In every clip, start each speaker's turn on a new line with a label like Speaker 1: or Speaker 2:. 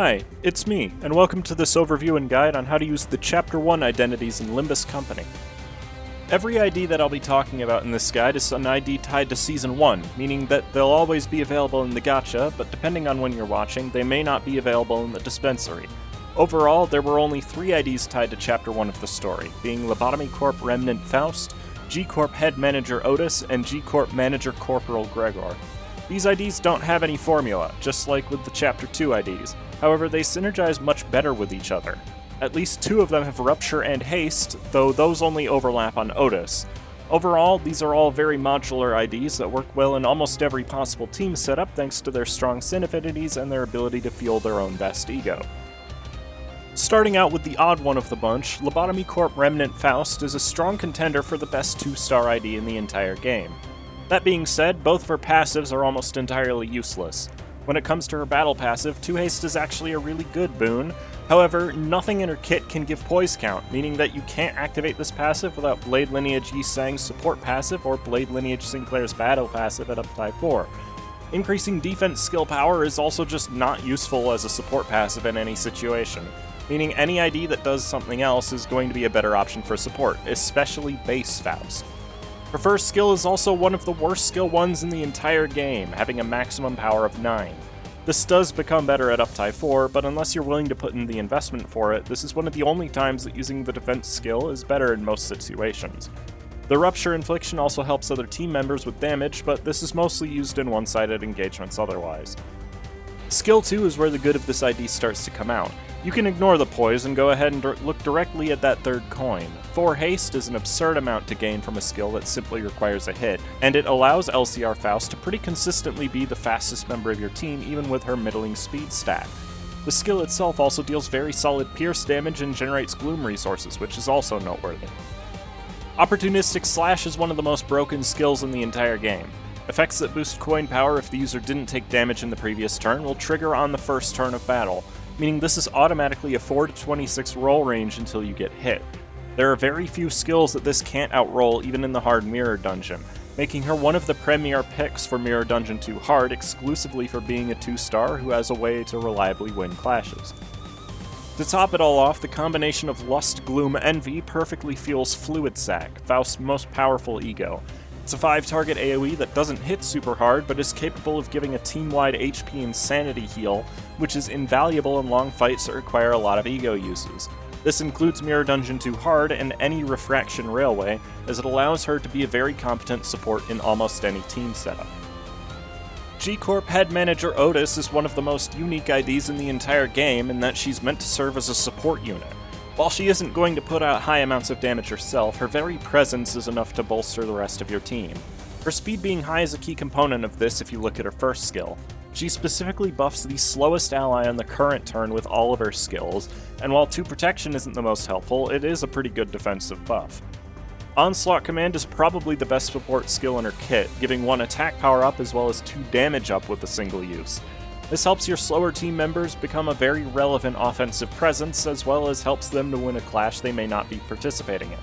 Speaker 1: Hi, it's me, and welcome to this overview and guide on how to use the Chapter 1 identities in Limbus Company. Every ID that I'll be talking about in this guide is an ID tied to Season 1, meaning that they'll always be available in the gacha, but depending on when you're watching, they may not be available in the dispensary. Overall, there were only 3 IDs tied to Chapter 1 of the story, being Lobotomy Corp Remnant Faust, G-Corp Head Manager Otis, and G-Corp Manager Corporal Gregor. These IDs don't have any formula, just like with the Chapter 2 IDs. However, they synergize much better with each other. At least 2 of them have Rupture and Haste, though those only overlap on Otis. Overall, these are all very modular IDs that work well in almost every possible team setup thanks to their strong syn affinities and their ability to fuel their own best ego. Starting out with the odd one of the bunch, Lobotomy Corp Remnant Faust is a strong contender for the best 2-star ID in the entire game. That being said, both of her passives are almost entirely useless. When it comes to her battle passive, 2 Haste is actually a really good boon. However, nothing in her kit can give poise count, meaning that you can't activate this passive without Blade Lineage Yi-Sang's support passive or Blade Lineage Sinclair's battle passive at uptime 4. Increasing defense skill power is also just not useful as a support passive in any situation, meaning any ID that does something else is going to be a better option for support, especially base Faust. Her first skill is also one of the worst skill ones in the entire game, having a maximum power of 9. This does become better at uptime 4, but unless you're willing to put in the investment for it, this is one of the only times that using the defense skill is better in most situations. The Rupture Infliction also helps other team members with damage, but this is mostly used in one-sided engagements otherwise. Skill 2 is where the good of this ID starts to come out. You can ignore the poise and go ahead and look directly at that third coin. 4 Haste is an absurd amount to gain from a skill that simply requires a hit, and it allows LCR Faust to pretty consistently be the fastest member of your team even with her middling speed stat. The skill itself also deals very solid pierce damage and generates gloom resources, which is also noteworthy. Opportunistic Slash is one of the most broken skills in the entire game. Effects that boost coin power if the user didn't take damage in the previous turn will trigger on the first turn of battle, meaning this is automatically a 4 to 26 roll range until you get hit. There are very few skills that this can't outroll even in the hard Mirror Dungeon, making her one of the premier picks for Mirror Dungeon 2 Hard exclusively for being a 2-star who has a way to reliably win clashes. To top it all off, the combination of Lust, Gloom, Envy perfectly fuels Fluid Sac, Faust's most powerful ego. It's a 5-target AoE that doesn't hit super hard, but is capable of giving a team-wide HP and sanity heal, which is invaluable in long fights that require a lot of ego uses. This includes Mirror Dungeon 2 Hard and any Refraction Railway, as it allows her to be a very competent support in almost any team setup. G-Corp Head Manager Otis is one of the most unique IDs in the entire game in that she's meant to serve as a support unit. While she isn't going to put out high amounts of damage herself, her very presence is enough to bolster the rest of your team. Her speed being high is a key component of this if you look at her first skill. She specifically buffs the slowest ally on the current turn with all of her skills, and while 2 Protection isn't the most helpful, it is a pretty good defensive buff. Onslaught Command is probably the best support skill in her kit, giving 1 attack power up as well as 2 damage up with a single use. This helps your slower team members become a very relevant offensive presence, as well as helps them to win a clash they may not be participating in.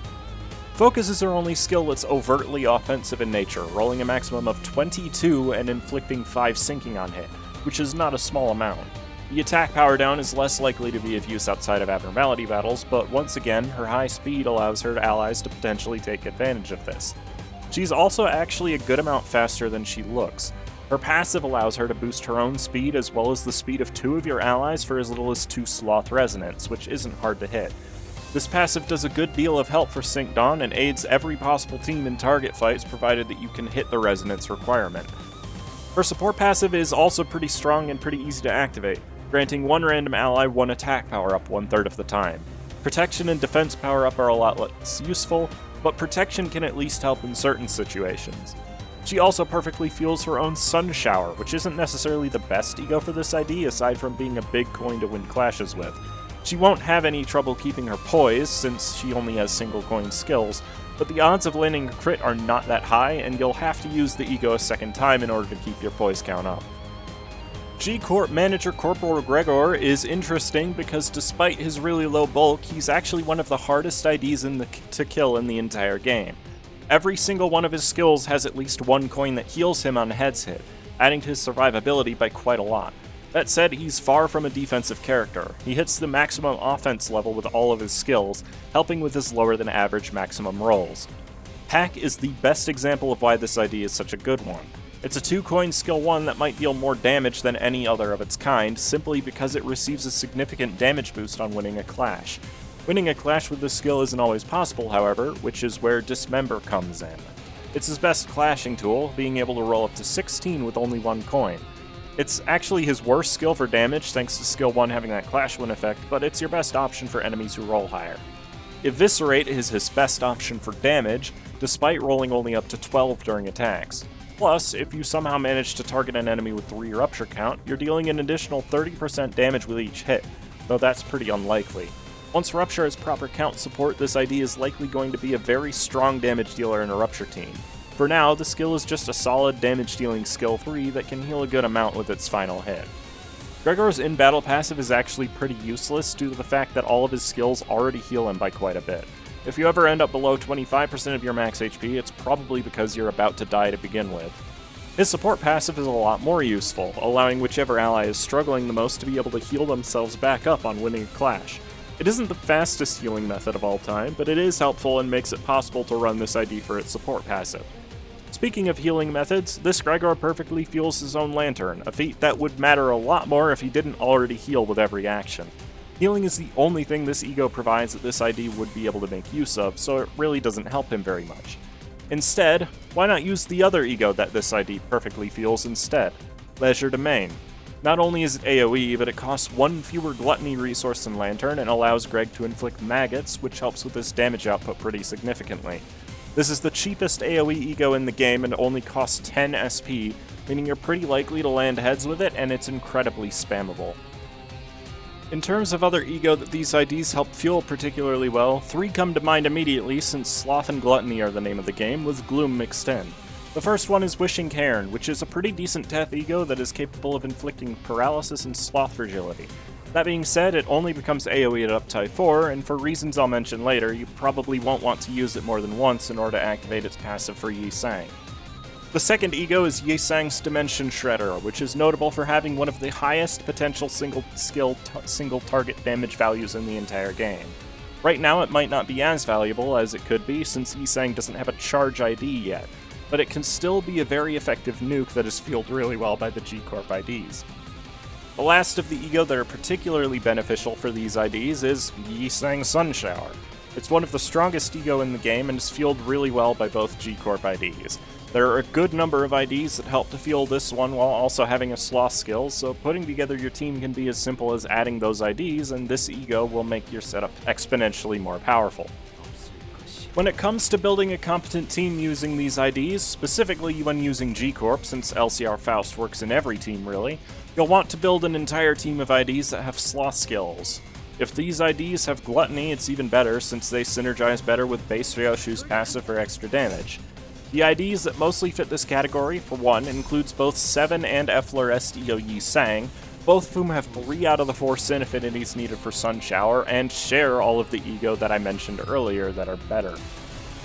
Speaker 1: Focus is her only skill that's overtly offensive in nature, rolling a maximum of 22 and inflicting 5 sinking on hit, which is not a small amount. The attack power down is less likely to be of use outside of abnormality battles, but once again, her high speed allows her allies to potentially take advantage of this. She's also actually a good amount faster than she looks. Her passive allows her to boost her own speed as well as the speed of 2 of your allies for as little as 2 Sloth Resonance, which isn't hard to hit. This passive does a good deal of help for Sync Dawn and aids every possible team in target fights provided that you can hit the resonance requirement. Her support passive is also pretty strong and pretty easy to activate, granting 1 random ally 1 attack power up 1/3 of the time. Protection and defense power up are a lot less useful, but protection can at least help in certain situations. She also perfectly fuels her own Sun Shower, which isn't necessarily the best ego for this ID aside from being a big coin to win clashes with. She won't have any trouble keeping her poise since she only has single coin skills, but the odds of landing a crit are not that high and you'll have to use the ego a second time in order to keep your poise count up. G-Corp Manager Corporal Gregor is interesting because despite his really low bulk, he's actually one of the hardest IDs to kill in the entire game. Every single one of his skills has at least 1 coin that heals him on heads hit, adding to his survivability by quite a lot. That said, he's far from a defensive character. He hits the maximum offense level with all of his skills, helping with his lower than average maximum rolls. Pack is the best example of why this ID is such a good one. It's a 2-coin skill 1 that might deal more damage than any other of its kind, simply because it receives a significant damage boost on winning a clash. Winning a clash with this skill isn't always possible, however, which is where Dismember comes in. It's his best clashing tool, being able to roll up to 16 with only 1 coin. It's actually his worst skill for damage thanks to skill 1 having that clash win effect, but it's your best option for enemies who roll higher. Eviscerate is his best option for damage, despite rolling only up to 12 during attacks. Plus, if you somehow manage to target an enemy with 3 Rupture count, you're dealing an additional 30% damage with each hit, though that's pretty unlikely. Once Rupture has proper count support, this ID is likely going to be a very strong damage dealer in a Rupture team. For now, the skill is just a solid damage dealing skill 3 that can heal a good amount with its final hit. Gregor's in-battle passive is actually pretty useless due to the fact that all of his skills already heal him by quite a bit. If you ever end up below 25% of your max HP, it's probably because you're about to die to begin with. His support passive is a lot more useful, allowing whichever ally is struggling the most to be able to heal themselves back up on winning a clash. It isn't the fastest healing method of all time, but it is helpful and makes it possible to run this ID for its support passive. Speaking of healing methods, this Gregor perfectly fuels his own Lantern, a feat that would matter a lot more if he didn't already heal with every action. Healing is the only thing this ego provides that this ID would be able to make use of, so it really doesn't help him very much. Instead, why not use the other ego that this ID perfectly fuels instead? Leisure Domain. Not only is it AoE, but it costs 1 fewer Gluttony resource than Lantern and allows Greg to inflict maggots, which helps with his damage output pretty significantly. This is the cheapest AoE ego in the game and only costs 10 SP, meaning you're pretty likely to land heads with it, and it's incredibly spammable. In terms of other ego that these IDs help fuel particularly well, 3 come to mind immediately since Sloth and Gluttony are the name of the game, with Gloom mixed in. The first one is Wishing Cairn, which is a pretty decent Teth ego that is capable of inflicting paralysis and sloth fragility. That being said, it only becomes AoE at Uptide 4, and for reasons I'll mention later, you probably won't want to use it more than once in order to activate its passive for Yi Sang. The second ego is Yi Sang's Dimension Shredder, which is notable for having one of the highest potential single target damage values in the entire game. Right now it might not be as valuable as it could be since Yi Sang doesn't have a charge ID yet, but it can still be a very effective nuke that is fueled really well by the G-Corp IDs. The last of the ego that are particularly beneficial for these IDs is Yi Sang Sun Shower. It's one of the strongest ego in the game and is fueled really well by both G-Corp IDs. There are a good number of IDs that help to fuel this one while also having a sloth skill, so putting together your team can be as simple as adding those IDs, and this ego will make your setup exponentially more powerful. When it comes to building a competent team using these IDs, specifically when using G-Corp, since LCR Faust works in every team really, you'll want to build an entire team of IDs that have sloth skills. If these IDs have Gluttony, it's even better since they synergize better with base Ryoshu's passive for extra damage. The IDs that mostly fit this category, for one, includes both 7 and Effler SDO Yi Sang, both of whom have 3 out of the 4 Sin affinities needed for Sun Shower, and share all of the ego that I mentioned earlier that are better.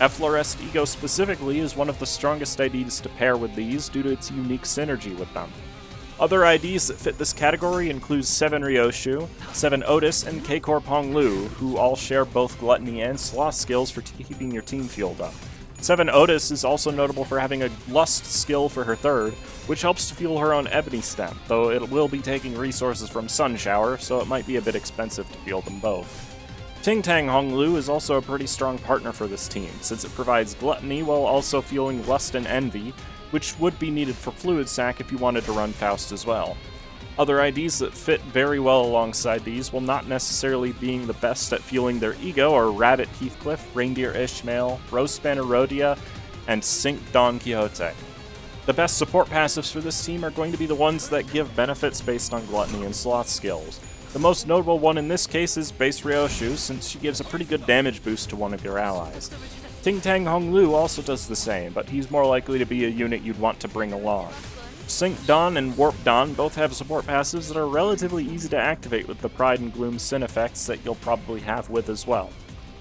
Speaker 1: Efflorest ego specifically is one of the strongest IDs to pair with these due to its unique synergy with them. Other IDs that fit this category include 7 Ryoshu, 7 Otis, and K-Corp Honglu, who all share both Gluttony and Sloth skills for keeping your team fueled up. 7 Otis is also notable for having a Lust skill for her third, which helps to fuel her own Ebony Stem, though it will be taking resources from Sun Shower, so it might be a bit expensive to fuel them both. Ting Tang Honglu is also a pretty strong partner for this team, since it provides Gluttony while also fueling Lust and Envy, which would be needed for Fluid Sac if you wanted to run Faust as well. Other IDs that fit very well alongside these, while not necessarily being the best at fueling their ego, are Rabbit Heathcliff, Reindeer Ishmael, Rosespanner Rhodia, and Sync Don Quixote. The best support passives for this team are going to be the ones that give benefits based on Gluttony and Sloth skills. The most notable one in this case is Base Ryoshu, since she gives a pretty good damage boost to one of your allies. Ting Tang Honglu also does the same, but he's more likely to be a unit you'd want to bring along. Sync Dawn and Warp Dawn both have support passives that are relatively easy to activate with the Pride and Gloom Sin effects that you'll probably have with as well.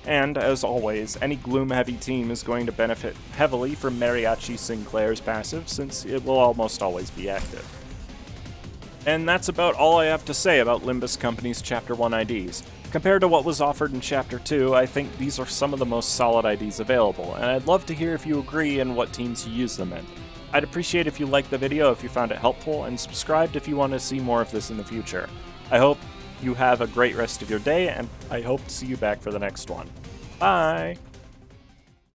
Speaker 1: And, as always, any Gloom-heavy team is going to benefit heavily from Mariachi Sinclair's passive, since it will almost always be active. And that's about all I have to say about Limbus Company's Chapter 1 IDs. Compared to what was offered in Chapter 2, I think these are some of the most solid IDs available, and I'd love to hear if you agree and what teams you use them in. I'd appreciate if you liked the video if you found it helpful, and subscribed if you want to see more of this in the future. I hope you have a great rest of your day, and I hope to see you back for the next one. Bye!